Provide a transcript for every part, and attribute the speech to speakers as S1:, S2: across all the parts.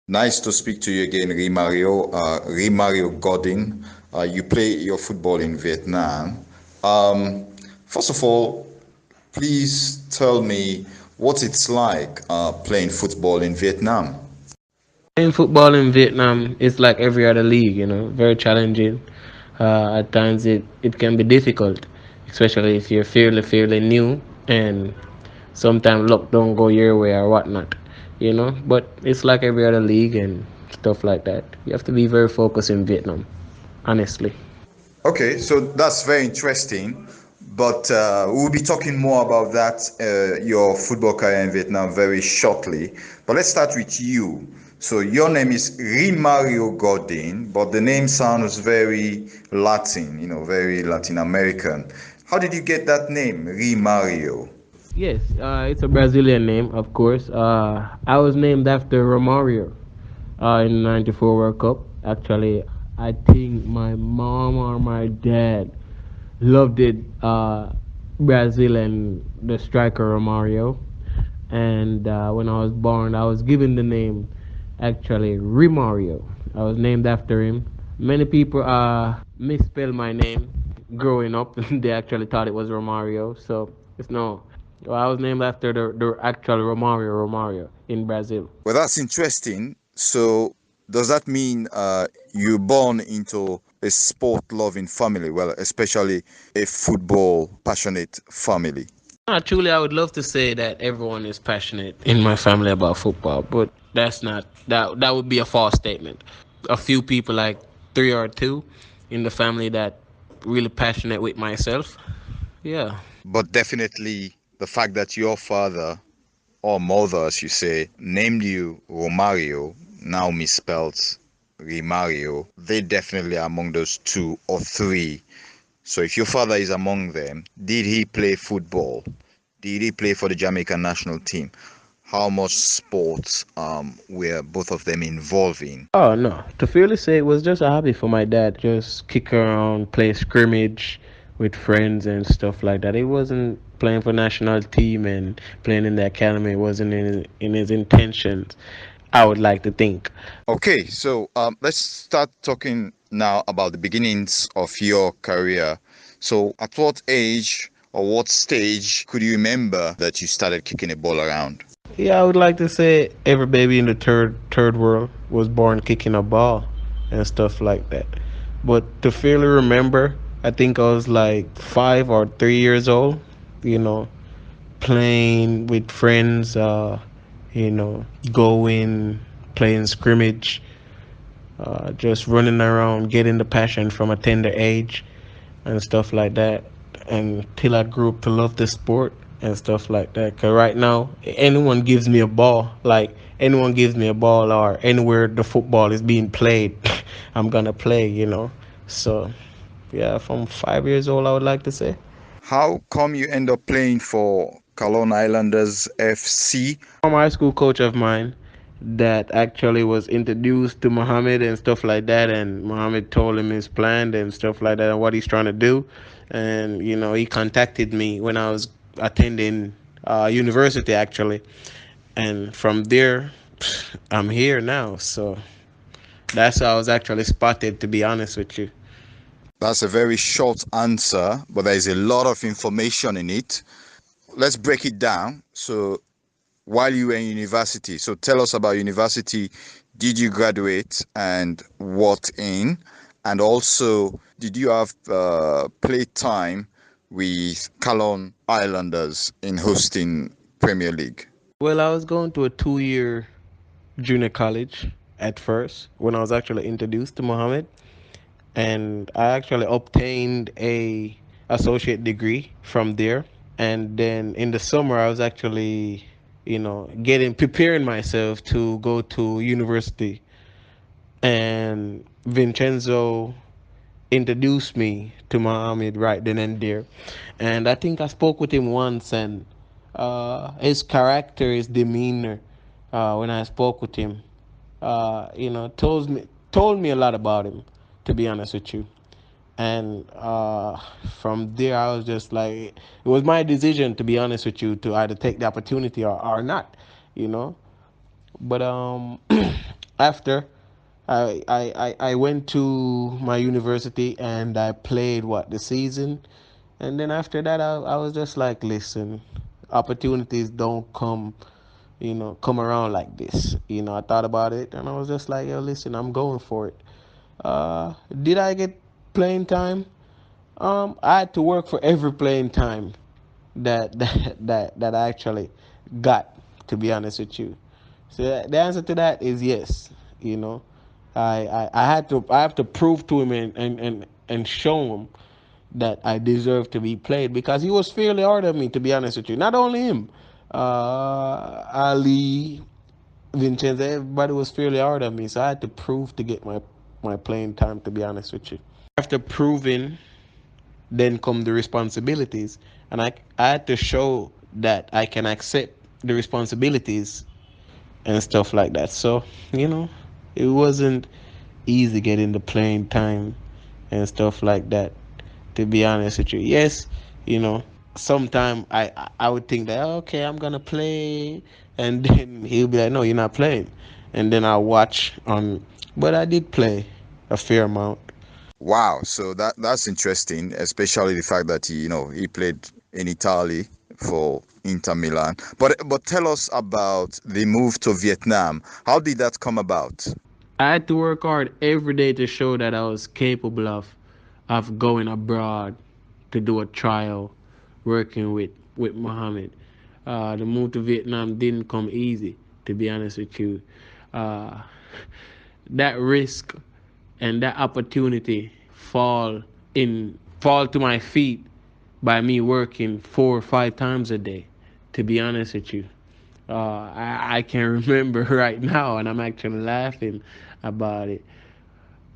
S1: Nice to speak to you again, Rimario. Rimario Gordon. You play your football in Vietnam. Um, First of all, please tell me what it's like playing football in Vietnam.
S2: Playing football in Vietnam is like every other league, very challenging. At times it can be difficult, especially if you're fairly new and sometimes luck don't go your way or whatnot. But it's like every other league and stuff like that. You have to be very focused in Vietnam, honestly.
S1: Okay, so that's very interesting. But we'll be talking more about that, your football career in Vietnam, very shortly. But let's start with you. So your name is Rimario Gordon, but the name sounds very Latin, very Latin American. How did you get that name, Rimario?
S2: Yes, it's a Brazilian name, of course. I was named after Romario in '94 World Cup. Actually, I think my mom or my dad loved it. Brazil and the striker Romario. And when I was born, I was given the name actually Rimario. I was named after him. Many people misspell my name growing up. They actually thought it was Romario. So it's no. Well, I was named after the actual Romario in Brazil.
S1: Well, that's interesting. So, does that mean you're born into a sport loving family? Well, especially a football passionate family.
S2: Truly, I would love to say that everyone is passionate in my family about football, but that's not that. That would be a false statement. A few people, like three or two, in the family that really passionate with myself. Yeah.
S1: But definitely the fact that your father or mother, as you say, named you Romario, now misspelled Rimario, they definitely are among those two or three. So if your father is among them, did he play football? Did he play for the Jamaican national team? How much sports were both of them involved in?
S2: Oh no, to fairly say it was just a hobby for my dad. Just kick around, play scrimmage with friends and stuff like that. It wasn't playing for national team and playing in the academy. It wasn't in his intentions. I would like to think.
S1: Okay, so let's start talking now about the beginnings of your career. So, at what age or what stage could you remember that you started kicking a ball around?
S2: Yeah, I would like to say every baby in the third world was born kicking a ball and stuff like that. But to fairly remember, I think I was like 5 or 3 years old. You know, playing with friends. Going playing scrimmage. Just running around, getting the passion from a tender age and stuff like that. Until I grew up to love the sport and stuff like that. Cause right now, anyone gives me a ball, like anyone gives me a ball or anywhere the football is being played, I'm gonna play. So yeah, from 5 years old, I would like to say.
S1: How come you end up playing for Kallon Islanders FC?
S2: From high school coach of mine that actually was introduced to Mohamed and stuff like that, and Mohamed told him his plan and stuff like that and what he's trying to do, and he contacted me when I was attending university actually, and from there I'm here now. So that's how I was actually spotted, to be honest with you.
S1: That's a very short answer, but there is a lot of information in it. Let's break it down. So, while you were in university, so tell us about university. Did you graduate and what in? And also, did you have play time with Kallon Islanders in hosting Premier League?
S2: Well, I was going to a 2 year junior college at first when I was actually introduced to Mohammed, and I actually obtained a associate degree from there. And then in the summer, I was actually, getting preparing myself to go to university. And Vincenzo introduced me to Mohammed right then and there. And I think I spoke with him once, and his character, his demeanor, when I spoke with him, told me a lot about him. To be honest with you, and from there I was just like, it was my decision, to be honest with you, to either take the opportunity or not, you know. But After I went to my university and I played what the season, and then after that I was just like, listen, opportunities don't come around like this. I thought about it and I was just like, yo, listen, I'm going for it. Did I get playing time? I had to work for every playing time that I actually got. To be honest with you, so the answer to that is yes. You know, I have to prove to him and show him that I deserve to be played because he was fairly hard on me. To be honest with you, not only him, Ali, Vincenzo, everybody was fairly hard on me. So I had to prove to get my playing time. To be honest with you, after proving, then come the responsibilities, and I had to show that I can accept the responsibilities and stuff like that. So it wasn't easy getting the playing time and stuff like that. To be honest with you, yes, you know, sometimes I would think that, okay, I'm gonna play, and then he'll be like, no, you're not playing, and then I'll watch on. But I did play a fair amount.
S1: Wow, so that's interesting, especially the fact that he played in Italy for Inter Milan. But tell us about the move to Vietnam. How did that come about?
S2: I had to work hard every day to show that I was capable of going abroad to do a trial, working with Mohamed. The move to Vietnam didn't come easy, to be honest with you. Uh, that risk and that opportunity fall to my feet by me working 4 or 5 times a day. To be honest with you, I can remember right now, and I'm actually laughing about it.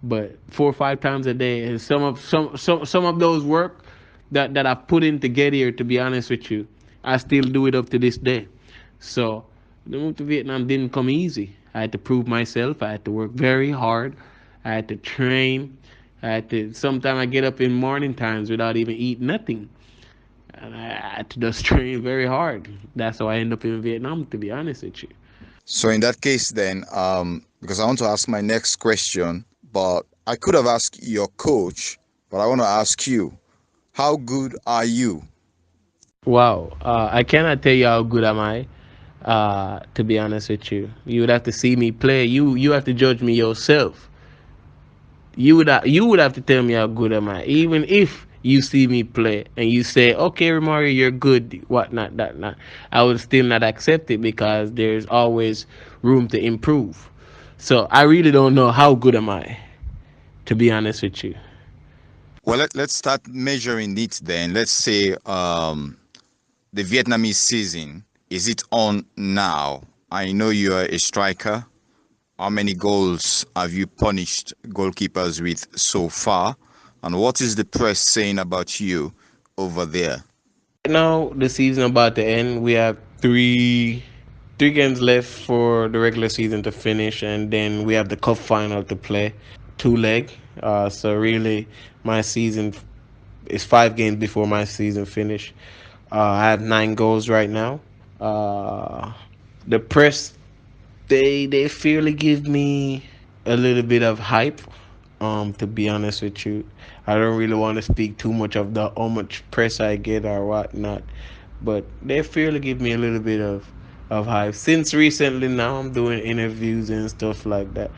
S2: But 4 or 5 times a day, and some of those work that I've put in to get here. To be honest with you, I still do it up to this day. So the move to Vietnam didn't come easy. I had to prove myself. I had to work very hard. I had to train. I had to. Sometimes I get up in morning times without even eating nothing, and I had to just train very hard. That's how I end up in Vietnam. To be honest with you.
S1: So in that case, then, because I want to ask my next question, but I could have asked your coach, but I want to ask you, how good are you?
S2: Wow, I cannot tell you how good am I. To be honest with you, you would have to see me play. You have to judge me yourself. You would have to tell me how good am I. Even if you see me play and you say, okay, Rimario, you're good, whatnot, that not, I would still not accept it because there's always room to improve. So I really don't know how good am I. To be honest with you.
S1: Well, let's start measuring it then. Let's say the Vietnamese season, is it on now? I know you are a striker. How many goals have you punished goalkeepers with so far? And what is the press saying about you over there?
S2: Right now, the season about to end. We have three games left for the regular season to finish, and then we have the cup final to play, 2 leg. So really, my season is 5 games before my season finish. I have 9 goals right now. Uh, the press, they fairly give me a little bit of hype. To be honest with you, I don't really want to speak too much of the how much press I get or whatnot, but they fairly give me a little bit of hype. Since recently, now I'm doing interviews and stuff like that,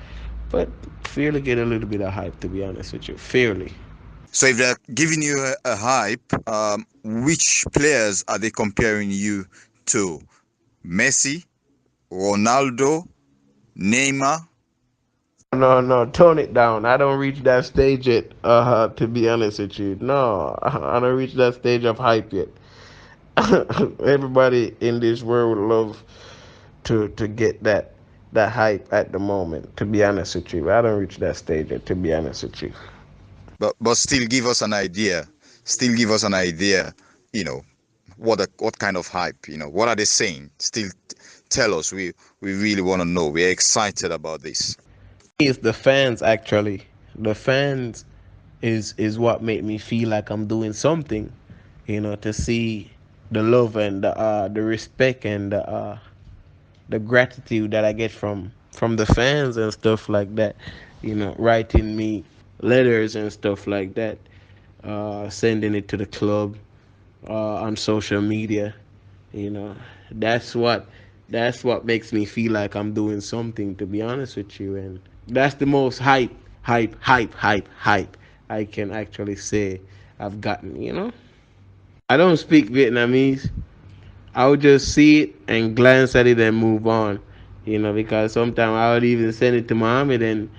S2: but fairly get a little bit of hype. To be honest with you, fairly.
S1: So if they're giving you a hype, which players are they comparing you to? Messi, Ronaldo, Neymar?
S2: No, no, tone it down. I don't reach that stage yet. To be honest with you, no, I don't reach that stage of hype yet. Everybody in this world would love to get that hype at the moment. To be honest with you, I don't reach that stage yet. To be honest with you,
S1: But still give us an idea. Still give us an idea, you know, what kind of hype, what are they saying? Still tell us. We really want to know. We're excited about this.
S2: it's the fans actually. The fans is what make me feel like I'm doing something. To see the love and the respect and the gratitude that I get from the fans and stuff like that, writing me letters and stuff like that, sending it to the club, on social media. You know, that's what that's what makes me feel like I'm doing something. To be honest with you, and that's the most hype I can actually say I've gotten. I don't speak Vietnamese. I would just see it and glance at it and move on. Because sometimes I would even send it to Mohammed, and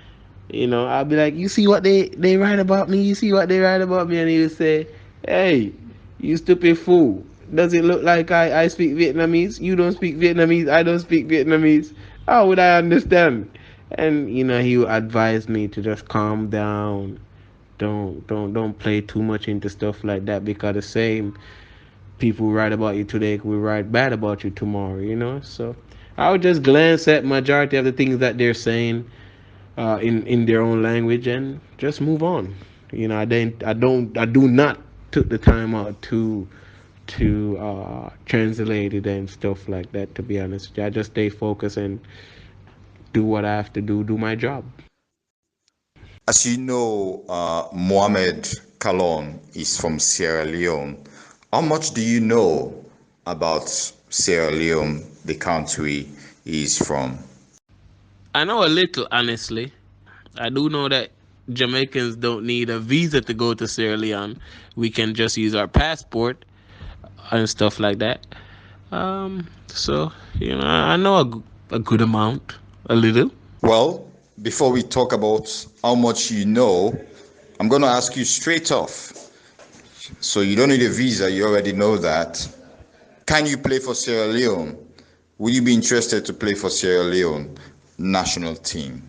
S2: I'll be like, you see what they write about me? You see what they write about me? And he would say, hey, you stupid fool. Does it look like I speak Vietnamese? You don't speak Vietnamese. I don't speak Vietnamese. How would I understand? And he would advise me to just calm down. Don't play too much into stuff like that, because the same people who write about you today will write bad about you tomorrow. So I would just glance at majority of the things that they're saying, in their own language, and just move on. I do not took the time out to translate it and stuff like that. To be honest, I just stay focused and do what I have to do my job.
S1: As you know, Mohamed Kallon is from Sierra Leone. How much do you know about Sierra Leone, the country he is from?
S2: I know a little, honestly. I do know that Jamaicans don't need a visa to go to Sierra Leone. We can just use our passport and stuff like that. So I know a good amount, a little.
S1: Well, before we talk about how much you know, I'm going to ask you straight off. So you don't need a visa, you already know that. Can you play for Sierra Leone? Would you be interested to play for Sierra Leone national team?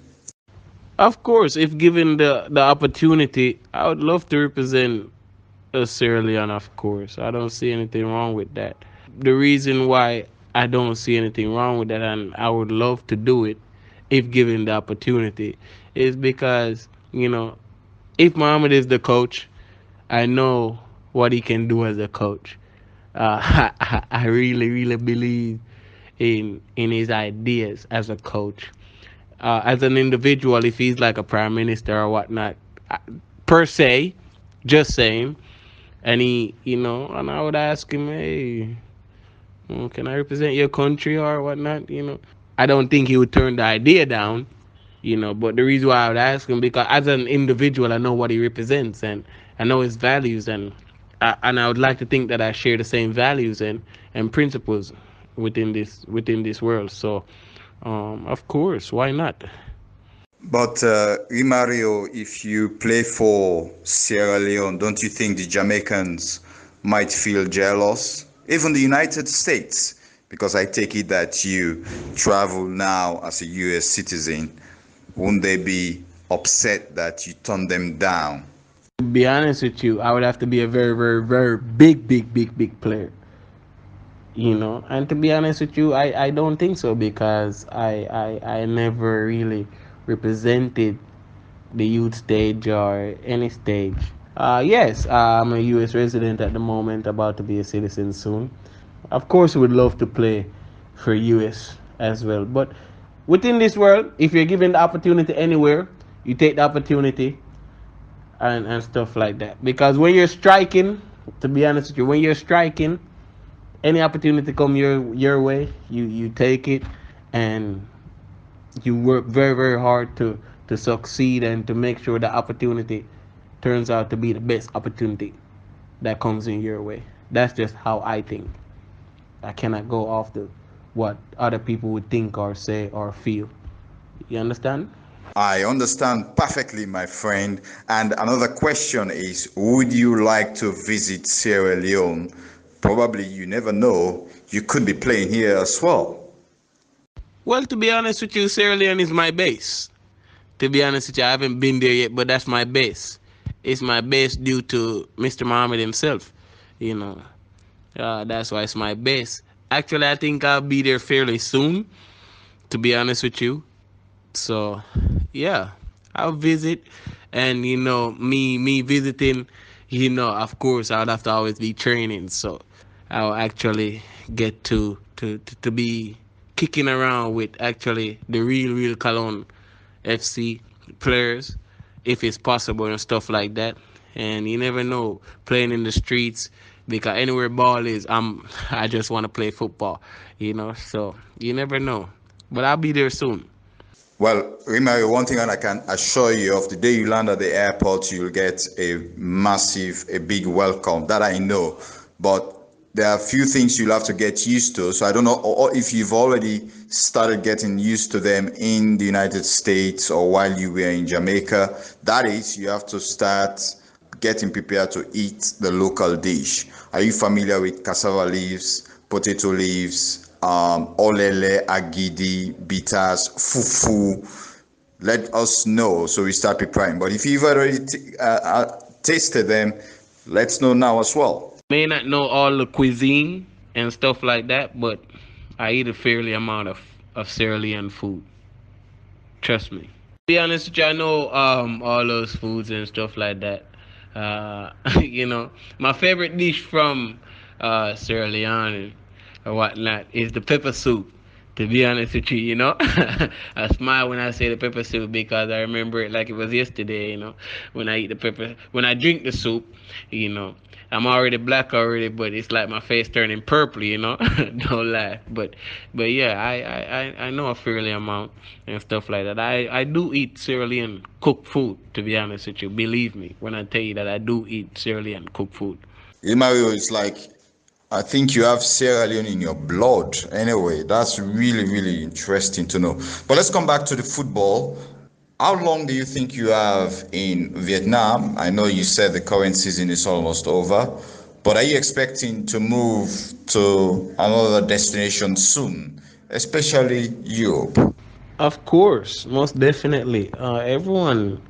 S2: Of course, if given the opportunity, I would love to represent Sierra Leone. Of course, I don't see anything wrong with that. The reason why I don't see anything wrong with that, and I would love to do it if given the opportunity, is because if Muhammad is the coach, I know what he can do as a coach. I really, really believe in his ideas as a coach. As an individual, if he's like a prime minister or whatnot, per se, just saying, and and I would ask him, hey, can I represent your country or whatnot? I don't think he would turn the idea down. But the reason why I would ask him, because as an individual, I know what he represents, and I know his values, and I would like to think that I share the same values and principles within this world. So, of course, why not?
S1: But Rimario, if you play for Sierra Leone, don't you think the Jamaicans might feel jealous? Even the United States, because I take it that you travel now as a US citizen, won't they be upset that you turn them down?
S2: To be honest with you, I would have to be a very, very, very big player. And to be honest with you, I don't think so, because I never really represented the youth stage or any stage. Yes, I'm a U.S. resident at the moment, about to be a citizen soon. Of course, we would love to play for U.S. as well. But within this world, if you're given the opportunity anywhere, you take the opportunity, and stuff like that. Because when you're striking, to be honest with you, when you're striking, any opportunity come your way, you take it, and you work very, very hard to succeed and to make sure the opportunity turns out to be the best opportunity that comes in your way. That's just how I think. I cannot go off the what other people would think or say or feel. You understand?
S1: I understand perfectly, my friend. And another question is, would you like to visit Sierra Leone? Probably, you never know, you could be playing here as well.
S2: Well, to be honest with you, Sierra Leone is my base. To be honest with you, I haven't been there yet, but that's my base. It's my base due to Mr. Muhammad himself. You know, that's why it's my base. Actually, I think I'll be there fairly soon. To be honest with you, so yeah, I'll visit, and me visiting. Of course, I would have to always be training, so I'll actually get to be kicking around with actually the real Kallon FC players, if it's possible and stuff like that. And you never know, playing in the streets, because anywhere ball is, I just want to play football, So you never know, but I'll be there soon.
S1: Well, Rimario, one thing I can assure you of, the day you land at the airport, you'll get a big welcome. That I know. But there are a few things you'll have to get used to. So I don't know if you've already started getting used to them in the United States or while you were in Jamaica. That is, you have to start getting prepared to eat the local dish. Are you familiar with cassava leaves, potato leaves, olele, agidi, bitters, fufu? Let us know so we start preparing. But if you've already tasted them, let's know now as well.
S2: May not know all the cuisine and stuff like that, but I eat a fairly amount of Sierra Leone food. Trust me. To be honest with you, I know all those foods and stuff like that. My favorite dish from Sierra Leone or whatnot is the pepper soup. To be honest with you, I smile when I say the pepper soup because I remember it like it was yesterday. When I eat the pepper, when I drink the soup, I'm already black already, but it's like my face turning purple. Don't lie. But yeah, I know a fairly amount and stuff like that. I do eat Sierra Leone cooked food. To be honest with you, believe me when I tell you that I do eat Sierra Leone cooked food.
S1: Mario, it's like I think you have Sierra Leone in your blood. Anyway, that's really, really interesting to know. But let's come back to the football. How long do you think you have in Vietnam? I know you said the current season is almost over, but are you expecting to move to another destination soon, especially Europe?
S2: Of course, most definitely. Everyone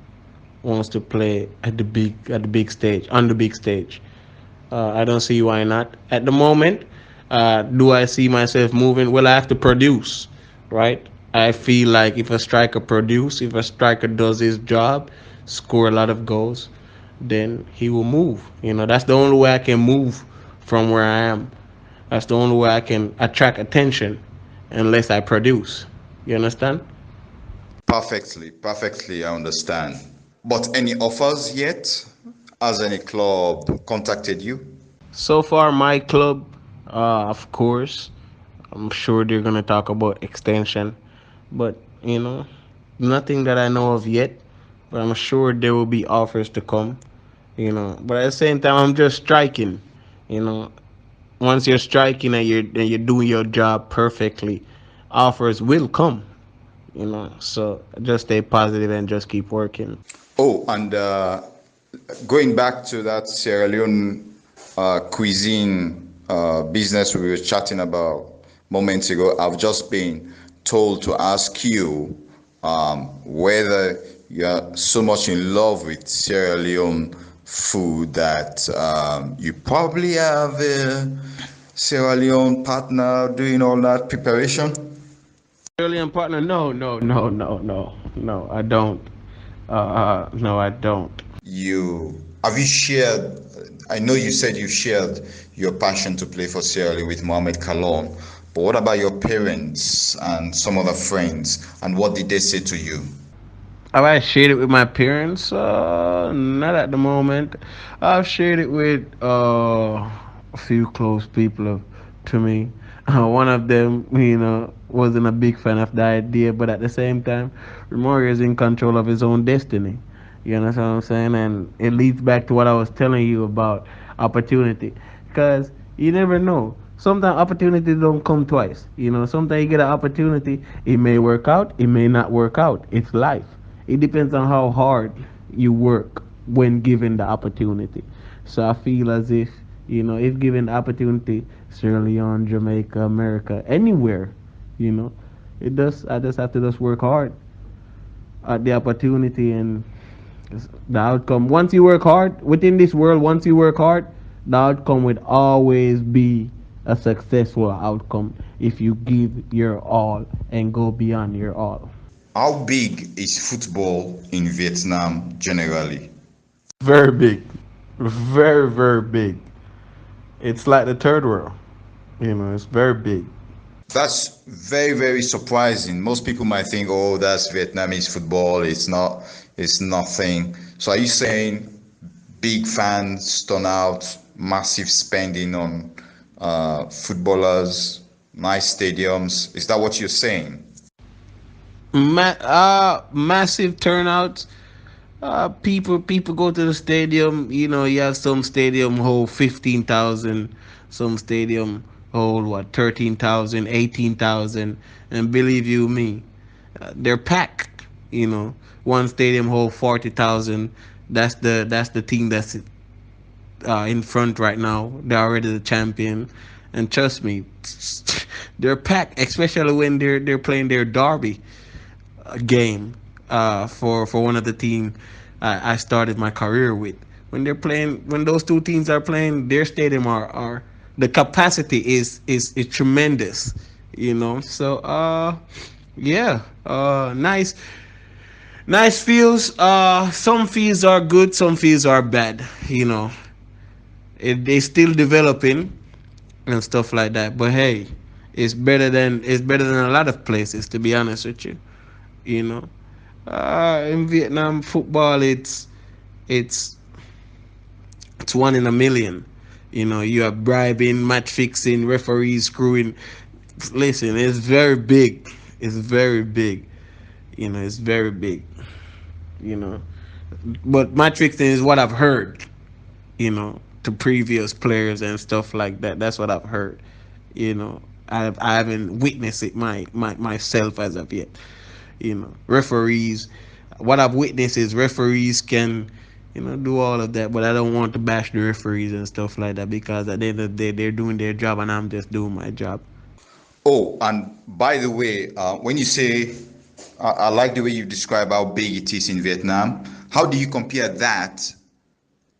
S2: wants to play at the big stage, on the big stage. I don't see why not. At the moment, do I see myself moving? Well, I have to produce, right? I feel like if a striker does his job, score a lot of goals, then he will move. That's the only way I can move from where I am. That's the only way I can attract attention, unless I produce. You understand?
S1: Perfectly, I understand. But any offers yet? Has any club contacted you?
S2: So far, my club, of course, I'm sure they're gonna talk about extension, but nothing that I know of yet. But I'm sure there will be offers to come. But at the same time, I'm just striking. You know, Once you're striking and you're doing your job perfectly, offers will come. So just stay positive and just keep working.
S1: Oh, and going back to that Sierra Leone cuisine business we were chatting about moments ago, I've just been told to ask you whether you're so much in love with Sierra Leone food that you probably have a Sierra Leone partner doing all that preparation.
S2: Brilliant partner? No, no, no, no, no, no. I don't. No, I don't.
S1: You shared, I know you said you shared your passion to play for Sierra Leone with Mohamed Kallon, but what about your parents and some other friends, and what did they say to you?
S2: Have I shared it with my parents? Not at the moment. I've shared it with a few close people to me. One of them, wasn't a big fan of the idea, but at the same time, Romario is in control of his own destiny. You understand what I'm saying? And it leads back to what I was telling you about opportunity. Because you never know. Sometimes opportunities don't come twice. Sometimes you get an opportunity, it may work out, it may not work out. It's life. It depends on how hard you work when given the opportunity. So I feel as if given the opportunity, Sierra Leone, Jamaica, America, anywhere, I just have to just work hard at the opportunity and the outcome. Once you work hard within this world, once you work hard, the outcome would always be a successful outcome if you give your all and go beyond your all.
S1: How big is football in Vietnam generally?
S2: Very big. Very, very big. It's like the third world. It's very big.
S1: That's very, very surprising. Most people might think, oh, that's Vietnamese football. It's not, it's nothing. So are you saying big fans turn out, massive spending on footballers, nice stadiums? Is that what you're saying?
S2: Massive turnouts. People go to the stadium. You know, you have some stadium hold 15,000, some stadium hold what 13,000, 18,000, and believe you me, they're packed. You know, one stadium hold 40,000. That's the team that's in front right now. They're already the champion, and trust me, they're packed, especially when they're playing their derby game for one of the team I started my career with. When they're playing, when those two teams are playing, their stadium are the capacity is tremendous, you know. So yeah, nice fields. Some fields are good, some fields are bad, you know. They still developing and stuff like that. But hey, it's better than a lot of places, to be honest with you. You know, in Vietnam football, it's it's one in a million. You know, you have bribing, match fixing, referees screwing. Listen, it's very big. It's very big. You know, it's very big. You know, but match fixing is what I've heard. You know, to previous players and stuff like that. That's what I've heard. You know, I haven't witnessed it myself as of yet. You know, referees. What I've witnessed is referees can, you know, do all of that, but I don't want to bash the referees and stuff like that because at the end of the day, they're doing their job and I'm just doing my job.
S1: Oh, and by the way, when you say, I like the way you describe how big it is in Vietnam, how do you compare that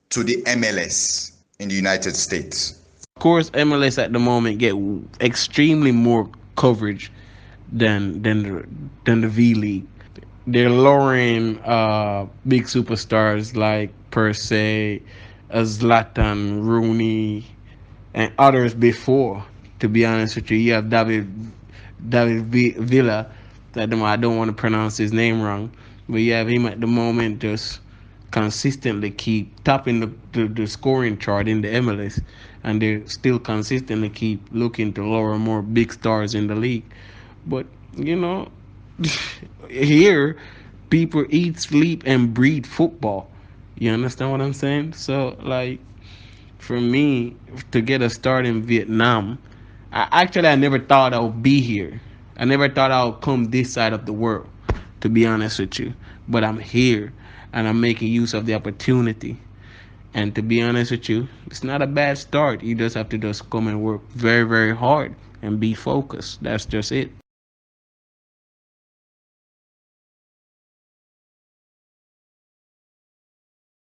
S1: to the MLS in the United States?
S2: Of course, MLS at the moment get extremely more coverage than the V League. They're lowering big superstars like per se, Zlatan, Rooney, and others before. To be honest with you, you have Villa. I don't want to pronounce his name wrong, but you have him at the moment just consistently keep topping the scoring chart in the MLS, and they still consistently keep looking to lower more big stars in the league. But you know, here people eat, sleep, and breathe football. You understand what I'm saying? So like for me to get a start in Vietnam, I never thought I would be here. I never thought I would come this side of the world, to be honest with you. But I'm here and I'm making use of the opportunity. And to be honest with you, it's not a bad start. You just have to just come and work very, very hard and be focused. That's just it.